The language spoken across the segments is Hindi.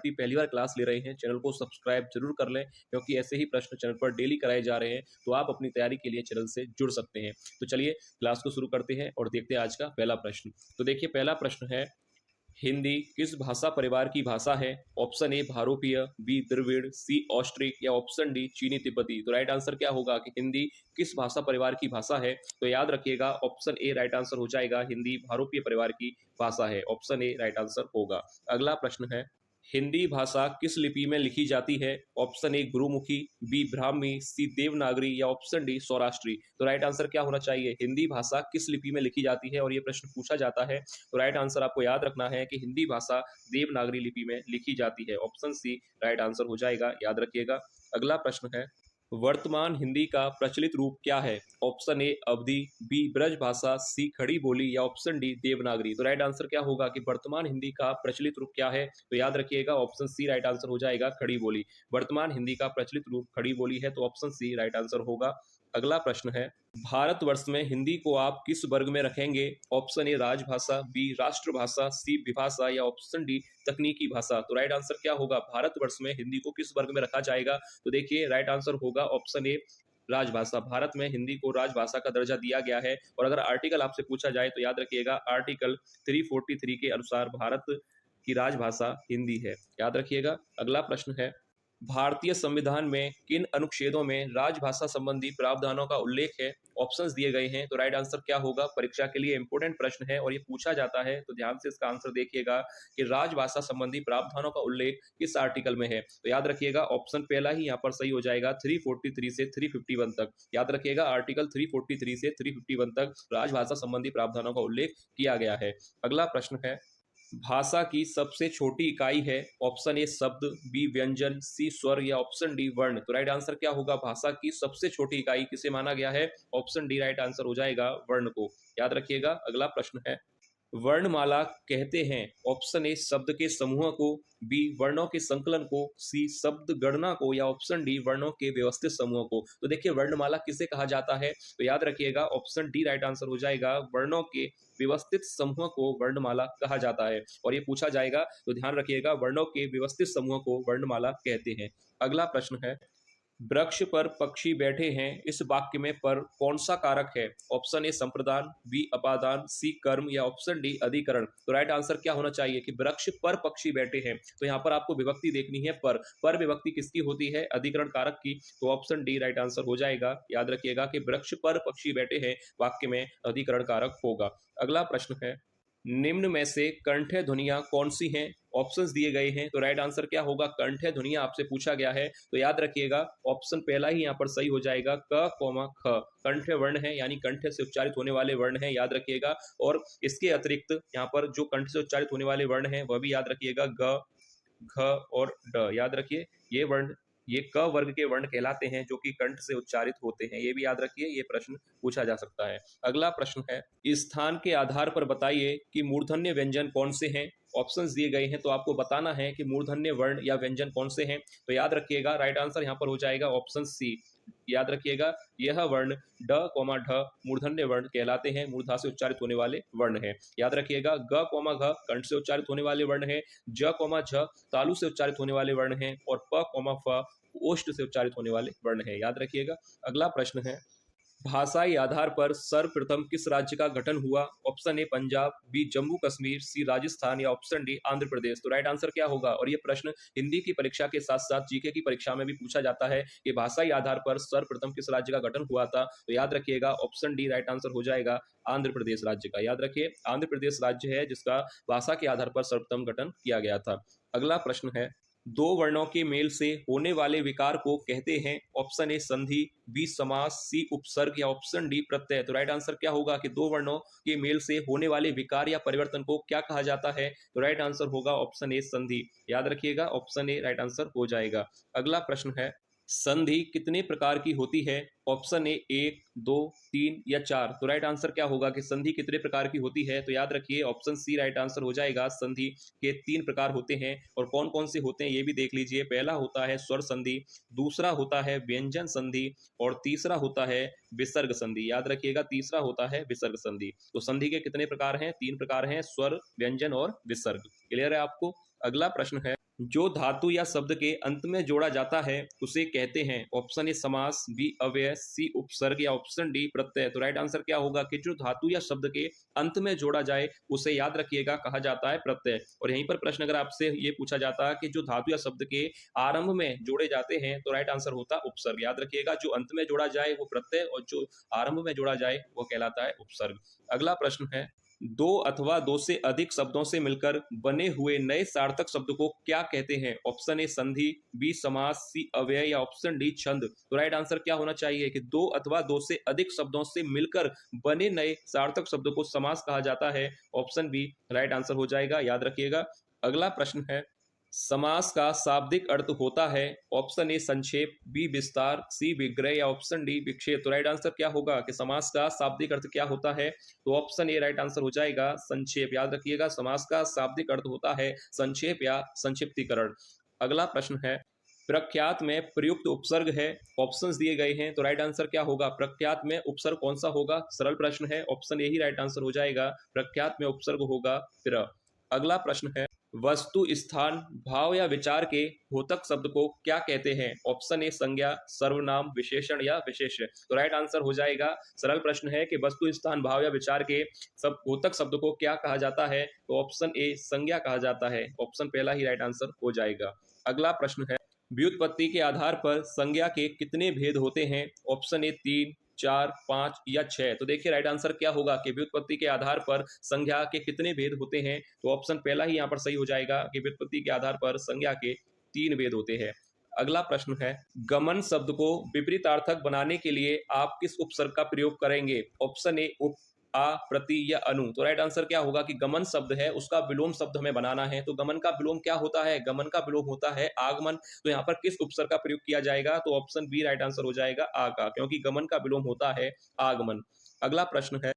विद्यार्थी पहली बार क्लास ले रहे हैं, चैनल को सब्सक्राइब जरूर कर लें, क्योंकि ऐसे ही प्रश्न चैनल पर डेली कराए जा रहे हैं, तो आप अपनी तैयारी के लिए चैनल से जुड़ सकते हैं। तो चलिए क्लास को शुरू करते हैं और देखते हैं आज का पहला प्रश्न। तो देखिए पहला प्रश्न है, हिंदी किस भाषा परिवार की भाषा है? ऑप्शन ए भारोपीय, बी द्रविड़, सी ऑस्ट्रिक या ऑप्शन डी चीनी तिब्बती। तो राइट आंसर क्या होगा कि हिंदी किस भाषा परिवार की भाषा है? तो याद रखिएगा ऑप्शन ए राइट आंसर हो जाएगा, हिंदी भारोपीय परिवार की भाषा है। ऑप्शन ए राइट आंसर होगा। अगला प्रश्न है, हिंदी भाषा किस लिपि में लिखी जाती है? Option A Gurmukhi, B Brahmi, C Devanagari या ऑप्शन डी सौराष्ट्री। तो राइट आंसर क्या होना चाहिए? हिंदी भाषा किस लिपि में लिखी जाती है और ये प्रश्न पूछा जाता है। तो राइट आंसर आपको याद रखना है कि हिंदी भाषा देवनागरी लिपि में लिखी जाती है। ऑप्शन सी राइट आंसर हो जाएगा, याद रखिएगा। अगला प्रश्न है, वर्तमान हिंदी का प्रचलित रूप क्या है? Option A Awadhi, B Brajbhasha, C Khadi Boli या ऑप्शन डी देवनागरी। तो राइट आंसर क्या होगा कि वर्तमान हिंदी का प्रचलित रूप क्या है? तो याद रखिएगा ऑप्शन सी राइट आंसर हो जाएगा, खड़ी बोली। वर्तमान हिंदी का प्रचलित रूप खड़ी बोली है, तो ऑप्शन सी राइट आंसर होगा। अगला प्रश्न है, भारतवर्ष में हिंदी को आप किस वर्ग में रखेंगे? ऑप्शन ए राजभाषा, बी राष्ट्रभाषा, सी विभाषा या ऑप्शन डी तकनीकी भाषा। तो राइट आंसर क्या होगा? भारतवर्ष में हिंदी को किस वर्ग में रखा जाएगा? तो देखिए राइट आंसर होगा ऑप्शन ए राजभाषा। भारत में हिंदी को राजभाषा का दर्जा दिया गया है। और अगर आर्टिकल आपसे पूछा जाए तो याद रखिएगा आर्टिकल 343 के अनुसार भारत की राजभाषा हिंदी है, याद रखिएगा। अगला प्रश्न है, भारतीय संविधान में किन अनुच्छेदों में राजभाषा संबंधी प्रावधानों का उल्लेख है? ऑप्शंस दिए गए हैं, तो राइट आंसर क्या होगा? परीक्षा के लिए इंपॉर्टेंट प्रश्न है और ये पूछा जाता है, तो ध्यान से इसका आंसर देखिएगा कि राजभाषा संबंधी प्रावधानों का उल्लेख किस आर्टिकल में है। तो याद रखिएगा ऑप्शन पहला ही यहाँ पर सही हो जाएगा, 343 से 351 तक। याद रखिएगा आर्टिकल 343 से 351 तक राजभाषा संबंधी प्रावधानों का उल्लेख किया गया है। अगला प्रश्न है, भाषा की सबसे छोटी इकाई है? ऑप्शन ए शब्द, बी व्यंजन, सी स्वर या ऑप्शन डी वर्ण। तो राइट आंसर क्या होगा? भाषा की सबसे छोटी इकाई किसे माना गया है? ऑप्शन डी राइट आंसर हो जाएगा, वर्ण को, याद रखिएगा। अगला प्रश्न है, वर्णमाला कहते हैं ऑप्शन ए शब्द के समूह को, बी वर्णों के संकलन को, सी शब्द गणना को या ऑप्शन डी वर्णों के व्यवस्थित समूह को। तो देखिए वर्णमाला किसे कहा जाता है? तो याद रखिएगा ऑप्शन डी राइट आंसर हो जाएगा, वर्णों के व्यवस्थित समूह को वर्णमाला कहा जाता है। और ये पूछा जाएगा तो ध्यान रखिएगा वर्णों के व्यवस्थित समूह को वर्णमाला कहते हैं। अगला प्रश्न है, वृक्ष पर पक्षी बैठे हैं, इस वाक्य में पर कौन सा कारक है? ऑप्शन ए संप्रदान, बी अपादान, सी कर्म या ऑप्शन डी अधिकरण। तो राइट आंसर क्या होना चाहिए कि वृक्ष पर पक्षी बैठे हैं। तो यहाँ पर आपको विभक्ति देखनी है, पर विभक्ति किसकी होती है? अधिकरण कारक की। तो ऑप्शन डी राइट आंसर हो जाएगा, याद रखिएगा कि वृक्ष पर पक्षी बैठे हैं वाक्य में अधिकरण कारक होगा। अगला प्रश्न है, निम्न में से कंठ्य ध्वनियां कौन सी हैं? ऑप्शंस दिए गए हैं, तो राइट आंसर क्या होगा? कंठ्य ध्वनियां आपसे पूछा गया है, तो याद रखिएगा ऑप्शन पहला ही यहाँ पर सही हो जाएगा, क कौमा ख। कंठ्य वर्ण है यानी कंठ से उच्चारित होने वाले वर्ण है, याद रखिएगा। और इसके अतिरिक्त यहाँ पर जो कंठ से उच्चारित होने वाले वर्ण है वह भी याद रखिएगा, ग, घ और ड। याद रखिए ये वर्ण, ये क वर्ग के वर्ण कहलाते हैं जो कि कंठ से उच्चारित होते हैं। ये भी याद रखिए, ये प्रश्न पूछा जा सकता है। अगला प्रश्न है, स्थान के आधार पर बताइए कि मूर्धन्य व्यंजन कौन से हैं? ऑप्शंस दिए गए हैं, तो आपको बताना है कि मूर्धन्य वर्ण या व्यंजन कौन से हैं। तो याद रखिएगा राइट आंसर यहाँ पर हो जाएगा ऑप्शन सी। याद रखिएगा यह वर्ण ड कोमा ढ मूर्धन्य वर्ण कहलाते हैं, मूर्धा से उच्चारित होने वाले वर्ण है। याद रखिएगा ग कोमा घ कंठ से उच्चारित होने वाले वर्ण है, ज कोमा झ तालु से उच्चारित होने वाले वर्ण है और प कोमा फ ओष्ठ से उच्चारित होने वाले वर्ण है, याद रखिएगा। अगला प्रश्न है, भाषाई आधार पर सर्वप्रथम किस राज्य का गठन हुआ? Option A Punjab, B Jammu Kashmir, C Rajasthan या ऑप्शन डी आंध्र प्रदेश। तो राइट आंसर क्या होगा? और ये प्रश्न हिंदी की परीक्षा के साथ साथ जीके की परीक्षा में भी पूछा जाता है कि भाषाई आधार पर सर्वप्रथम किस राज्य का गठन हुआ था। तो याद रखिएगा ऑप्शन डी राइट आंसर हो जाएगा, आंध्र प्रदेश राज्य का। याद रखिए आंध्र प्रदेश राज्य है जिसका भाषा के आधार पर सर्वप्रथम गठन किया गया था। अगला प्रश्न है, दो वर्णों के मेल से होने वाले विकार को कहते हैं? ऑप्शन ए संधि, बी समास, सी उपसर्ग या ऑप्शन डी प्रत्यय। तो राइट आंसर क्या होगा कि दो वर्णों के मेल से होने वाले विकार या परिवर्तन को क्या कहा जाता है? तो राइट आंसर होगा ऑप्शन ए संधि। याद रखिएगा ऑप्शन ए राइट आंसर हो जाएगा। अगला प्रश्न है, संधि कितने प्रकार की होती है? ऑप्शन ए 1, 2, 3 या 4। तो राइट आंसर क्या होगा कि संधि कितने प्रकार की होती है? तो याद रखिए ऑप्शन सी राइट आंसर हो जाएगा, संधि के 3 प्रकार होते हैं। और कौन कौन से होते हैं ये भी देख लीजिए। पहला होता है स्वर संधि, दूसरा होता है व्यंजन संधि और तीसरा होता है विसर्ग संधि। याद रखिएगा तीसरा होता है विसर्ग संधि। तो संधि के कितने प्रकार हैं? 3 प्रकार हैं, स्वर, व्यंजन और विसर्ग। क्लियर है आपको? अगला प्रश्न है, जो धातु या शब्द के अंत में जोड़ा जाता है उसे कहते हैं। ऑप्शन ए समास, बी अव्यय, सी उपसर्ग या ऑप्शन डी प्रत्यय। तो राइट आंसर क्या होगा कि जो धातु या शब्द के अंत में जोड़ा जाए उसे याद रखिएगा कहा जाता है प्रत्यय। और यहीं पर प्रश्न अगर आपसे ये पूछा जाता है कि जो धातु या शब्द के आरंभ में जोड़े जाते हैं तो राइट आंसर होता उपसर्ग। याद रखिएगा, जो अंत में जोड़ा जाए वो प्रत्यय और जो आरंभ में जोड़ा जाए वो कहलाता है उपसर्ग। अगला प्रश्न है, दो अथवा दो से अधिक शब्दों से मिलकर बने हुए नए सार्थक शब्द को क्या कहते हैं। ऑप्शन ए संधि, बी समास, सी अव्यय या ऑप्शन डी छंद। तो राइट आंसर क्या होना चाहिए कि दो अथवा दो से अधिक शब्दों से मिलकर बने नए सार्थक शब्द को समास कहा जाता है। ऑप्शन बी राइट आंसर हो जाएगा, याद रखिएगा। अगला प्रश्न है, समास का शाब्दिक अर्थ होता है। ऑप्शन ए संक्षेप, बी विस्तार, सी विग्रह या ऑप्शन डी विक्षेप। तो राइट आंसर क्या होगा कि समास का शाब्दिक अर्थ क्या होता है। तो ऑप्शन ए राइट आंसर हो जाएगा संक्षेप। याद रखिएगा, समास का शाब्दिक अर्थ होता है संक्षेप या संक्षिप्तीकरण। अगला प्रश्न है, प्रख्यात में प्रयुक्त उपसर्ग है। ऑप्शंस दिए गए हैं तो राइट आंसर क्या होगा। प्रख्यात में उपसर्ग कौन सा होगा। सरल प्रश्न है, ऑप्शन ए ही राइट आंसर हो जाएगा। प्रख्यात में उपसर्ग होगा प्र। अगला प्रश्न है, वस्तु, स्थान, भाव या विचार के द्योतक शब्द को क्या कहते हैं। ऑप्शन ए संज्ञा, सर्वनाम, विशेषण या विशेष्य। तो राइट आंसर हो जाएगा, सरल प्रश्न है कि वस्तु, स्थान, भाव या विचार के सब द्योतक शब्द को क्या कहा जाता है। तो ऑप्शन ए संज्ञा कहा जाता है। ऑप्शन पहला ही राइट आंसर हो जाएगा। अगला प्रश्न है, व्युत्पत्ति के आधार पर संज्ञा के कितने भेद होते हैं। ऑप्शन ए 3, 4, 5 या 6। तो देखिए राइट आंसर क्या होगा कि व्युत्पत्ति के आधार पर संज्ञा के कितने भेद होते हैं। तो ऑप्शन पहला ही यहाँ पर सही हो जाएगा कि व्युत्पत्ति के आधार पर संज्ञा के 3 भेद होते हैं। अगला प्रश्न है, गमन शब्द को विपरीतार्थक बनाने के लिए आप किस उपसर्ग का प्रयोग करेंगे। ऑप्शन ए उप, आ, प्रति या अनु। तो राइट आंसर क्या होगा कि गमन शब्द है उसका विलोम शब्द हमें बनाना है। तो गमन का विलोम क्या होता है। गमन का विलोम होता है आगमन। तो यहाँ पर किस उपसर्ग का प्रयोग किया जाएगा। तो ऑप्शन बी राइट आंसर हो जाएगा आ का, क्योंकि गमन का विलोम होता है आगमन। अगला प्रश्न है,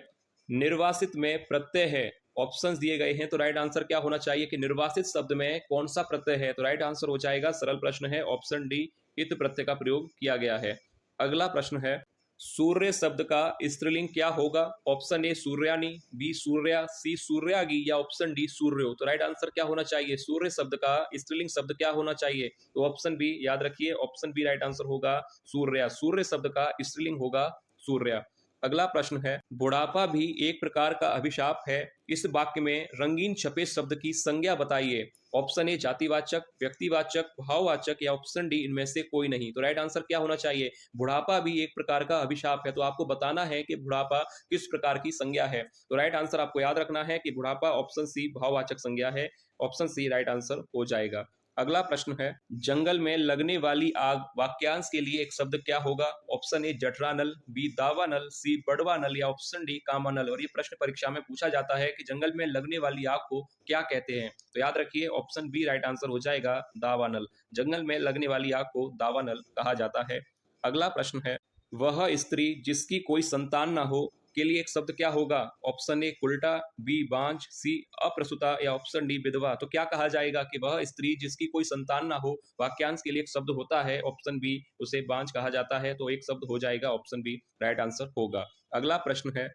निर्वासित में प्रत्यय है। ऑप्शंस दिए गए हैं तो राइट आंसर क्या होना चाहिए कि निर्वासित शब्द में कौन सा प्रत्यय है। तो राइट आंसर हो जाएगा, सरल प्रश्न है, ऑप्शन डी इत प्रत्यय का प्रयोग किया गया है। अगला प्रश्न है, सूर्य शब्द का स्त्रीलिंग क्या होगा। ऑप्शन ए सूर्यानी, बी सूर्या, सी सूर्यागी या ऑप्शन डी सूर्यो। तो राइट आंसर क्या होना चाहिए, सूर्य शब्द का स्त्रीलिंग शब्द क्या होना चाहिए। तो ऑप्शन बी याद रखिए, ऑप्शन बी राइट आंसर होगा सूर्या। सूर्य शब्द का स्त्रीलिंग होगा सूर्या। अगला प्रश्न है, बुढ़ापा भी एक प्रकार का अभिशाप है। इस वाक्य में रंगीन छपे शब्द की संज्ञा बताइए। ऑप्शन ए जातिवाचक, व्यक्तिवाचक, भाववाचक या ऑप्शन डी इनमें से कोई नहीं। तो राइट आंसर क्या होना चाहिए, बुढ़ापा भी एक प्रकार का अभिशाप है। तो आपको बताना है कि बुढ़ापा किस प्रकार की संज्ञा है। तो राइट आंसर आपको याद रखना है कि बुढ़ापा ऑप्शन सी भाववाचक संज्ञा है। ऑप्शन सी राइट आंसर हो जाएगा। अगला प्रश्न है, जंगल में लगने वाली आग वाक्यांश के लिए एक शब्द क्या होगा। ऑप्शन ए जठरानल, बी दावानल, सी बड़वानल या ऑप्शन डी कामानल। और ये प्रश्न परीक्षा में पूछा जाता है कि जंगल में लगने वाली आग को क्या कहते हैं। तो याद रखिए, ऑप्शन बी राइट आंसर हो जाएगा दावानल। जंगल में लगने वाली आग को दावानल कहा जाता है। अगला प्रश्न है, वह स्त्री जिसकी कोई संतान ना हो के लिए एक शब्द क्या होगा। ऑप्शन ए कुल्टा, बी बांझ, सी अप्रसूता या ऑप्शन डी विधवा। तो क्या कहा जाएगा कि वह स्त्री जिसकी कोई संतान ना हो, वाक्यांश के लिए एक शब्द होता है। ऑप्शन बी उसे बांझ कहा जाता है। तो एक शब्द हो जाएगा, ऑप्शन बी राइट आंसर होगा। अगला प्रश्न है,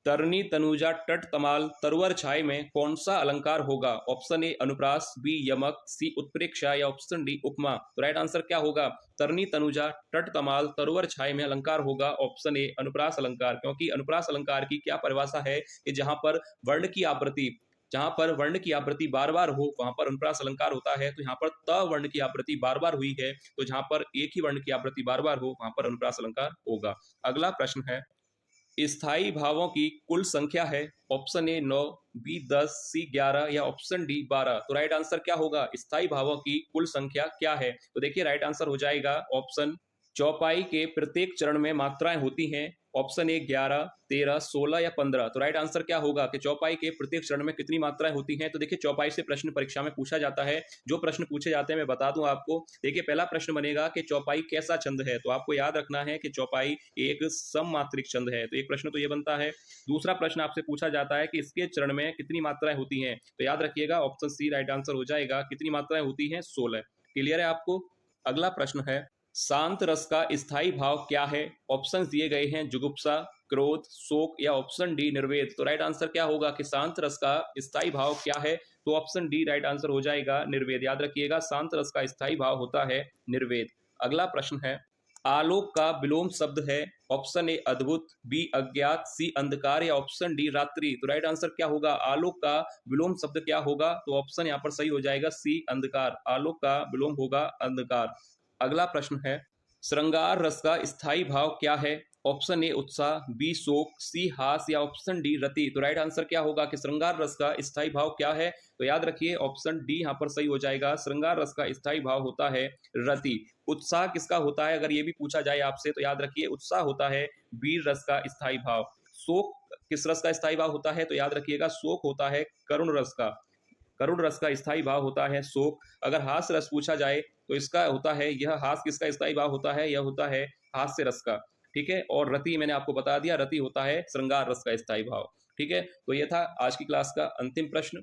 तरनी तनुजा तट तमाल तरवर छाए में कौन सा अलंकार होगा। ऑप्शन ए अनुप्रास, बी यमक, सी उत्प्रेक्षा या ऑप्शन डी उपमा। तो राइट आंसर क्या होगा, तरनी तनुजा तट तमाल तरवर छाए में अलंकार होगा ऑप्शन ए अनुप्रास अलंकार। क्योंकि अनुप्रास अलंकार की क्या परिभाषा है कि जहां पर वर्ण की आवृत्ति बार बार हो वहां पर अनुप्रास अलंकार होता है। तो यहाँ पर त वर्ण की आवृत्ति बार बार हुई है, तो जहां पर एक ही वर्ण की आवृत्ति बार बार हो वहां पर अनुप्रास अलंकार होगा। अगला प्रश्न है, स्थायी भावों की कुल संख्या है। ऑप्शन ए 9, बी 10, सी 11 या ऑप्शन डी 12। तो राइट आंसर क्या होगा, स्थायी भावों की कुल संख्या क्या है। तो देखिए राइट आंसर हो जाएगा ऑप्शन, चौपाई के प्रत्येक चरण में मात्राएं होती हैं। ऑप्शन ए 11, 13, 16 या 15। तो राइट आंसर क्या होगा कि चौपाई के प्रत्येक चरण में कितनी मात्राएं होती हैं। तो देखिए चौपाई से प्रश्न परीक्षा में पूछा जाता है। जो प्रश्न पूछे जाते हैं मैं बता दूं आपको। देखिए पहला प्रश्न बनेगा कि चौपाई कैसा छंद है। तो आपको याद रखना है कि चौपाई एक सममात्रिक छंद है। तो एक प्रश्न तो ये बनता है। दूसरा प्रश्न आपसे पूछा जाता है कि इसके चरण में कितनी मात्राएं होती हैं। तो याद रखिएगा ऑप्शन सी राइट आंसर हो जाएगा, कितनी मात्राएं होती हैं 16। क्लियर है आपको। अगला प्रश्न है, शांत रस का स्थायी भाव क्या है? ऑप्शंस दिए गए हैं जुगुप्सा, क्रोध, शोक या ऑप्शन डी निर्वेद। तो राइट आंसर क्या होगा कि शांत रस का स्थायी भाव क्या है? तो ऑप्शन डी राइट आंसर हो जाएगा निर्वेद। याद रखिएगा, शांत रस का स्थायी भाव होता है निर्वेद। अगला प्रश्न है, आलोक का विलोम शब्द है। ऑप्शन ए अद्भुत, बी अज्ञात, सी अंधकार या ऑप्शन डी रात्रि। तो राइट आंसर क्या होगा? आलोक का विलोम शब्द क्या होगा? तो ऑप्शन यहाँ पर सही हो जाएगा सी अंधकार। आलोक का विलोम होगा अंधकार। अगला प्रश्न है, श्रृंगार रस का स्थायी भाव क्या है? ऑप्शन ए उत्साह, बी शोक, सी हास या ऑप्शन डी रति। तो राइट आंसर क्या होगा कि श्रृंगार रस का स्थायी भाव क्या है? तो याद रखिए ऑप्शन डी यहाँ पर सही हो जाएगा। श्रृंगार रस का स्थायी भाव होता है रति। उत्साह किसका होता है, अगर ये भी पूछा जाए आपसे तो याद रखिए उत्साह होता है वीर रस का स्थायी भाव। शोक किस रस का स्थायी भाव होता है? तो याद रखिएगा शोक होता है करुण रस का। करुण रस का स्थायी भाव होता है शोक। अगर हास्य रस पूछा जाए तो इसका होता है, यह हास्य किसका स्थायी भाव होता है? यह होता है हास्य रस का। ठीक है, और रति मैंने आपको बता दिया, रति होता है श्रृंगार रस का स्थायी भाव। ठीक है, तो यह था आज की क्लास का अंतिम प्रश्न।